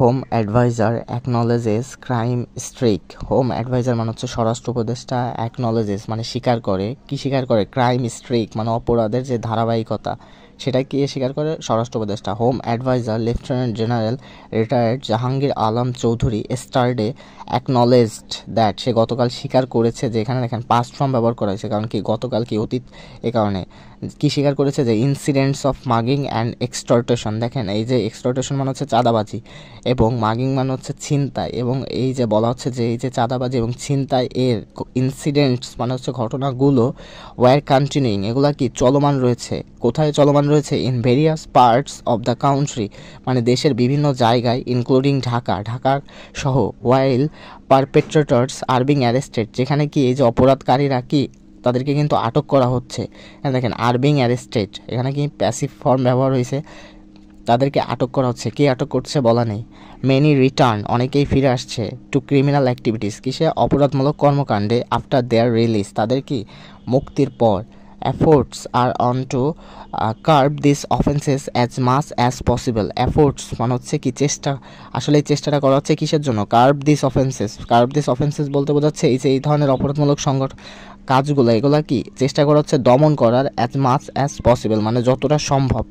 Home adviser acknowledges crime streak. Home adviser মানে হচ্ছে স্বরাষ্ট্র উপদেষ্টা, অ্যাকনলেজেস মানে স্বীকার করে, কি স্বীকার করে, ক্রাইম স্ট্রিক মানে অপরাধের যে ধারাবাহিকতা সেটা কি স্বীকার করে স্বরাষ্ট্র উপদেষ্টা। Home adviser lieutenant general retired Jahangir Alam Chowdhury yesterday acknowledged that, সে গতকাল স্বীকার করেছে যে, এখানে দেখেন পাস্ট ফর্ম ব্যবহার করা হয়েছে কারণ কি গতকাল কি অতীত, এ কারণে কি স্বীকার করেছে যে ইনসিডেন্টস অফ মাগিং অ্যান্ড এক্সটর্টেশন, দেখেন এই যে এক্সটর্টেশন মানে হচ্ছে চাঁদাবাজি এবং মাগিং মানে হচ্ছে ছিনতাই, এবং এই যে বলা হচ্ছে যে এই যে চাঁদাবাজি এবং ছিনতাই এর ইনসিডেন্টস মানে হচ্ছে ঘটনাগুলো ওয়ার কন্টিনিউইং, এগুলা কি চলমান রয়েছে, কোথায় চলমান রয়েছে, in various parts of the country মানে দেশের বিভিন্ন জায়গায়, ইনক্লুডিং ঢাকা সহ, ওয়াইল পারপেট্রেটরস আর বিং অ্যারেস্টেড, যেখানে কি এই যে অপরাধকারীরা কি তাদেরকে কিন্তু আটক করা হচ্ছে। দেখেন আর বিং অ্যারেস্টেড, এখানে কি প্যাসিভ ফর্ম ব্যবহার হয়েছে, তাদেরকে আটক করা হচ্ছে, কে আটক করছে বলা নেই। মেনি রিটার্ন, অনেকেই ফিরে আসছে, টু ক্রিমিনাল অ্যাক্টিভিটিস, কিসে অপরাধমূলক কর্মকাণ্ডে, আফটার দেয়ার রিলিজ, তাদের কি মুক্তির পর। Efforts are on to curb this offences as much as possible. Efforts মানে হচ্ছে কি চেষ্টা, আসলে এই চেষ্টাটা করা হচ্ছে কিসের জন্য, carb this offences. Carb this offences বলতে বোঝাচ্ছে এই যে এই ধরনের অপরাধমূলক কাজগুলো, এগুলা কি চেষ্টা করা হচ্ছে দমন করার, অ্যাজ মাচ অ্যাজ পসিবল মানে যতটা সম্ভব।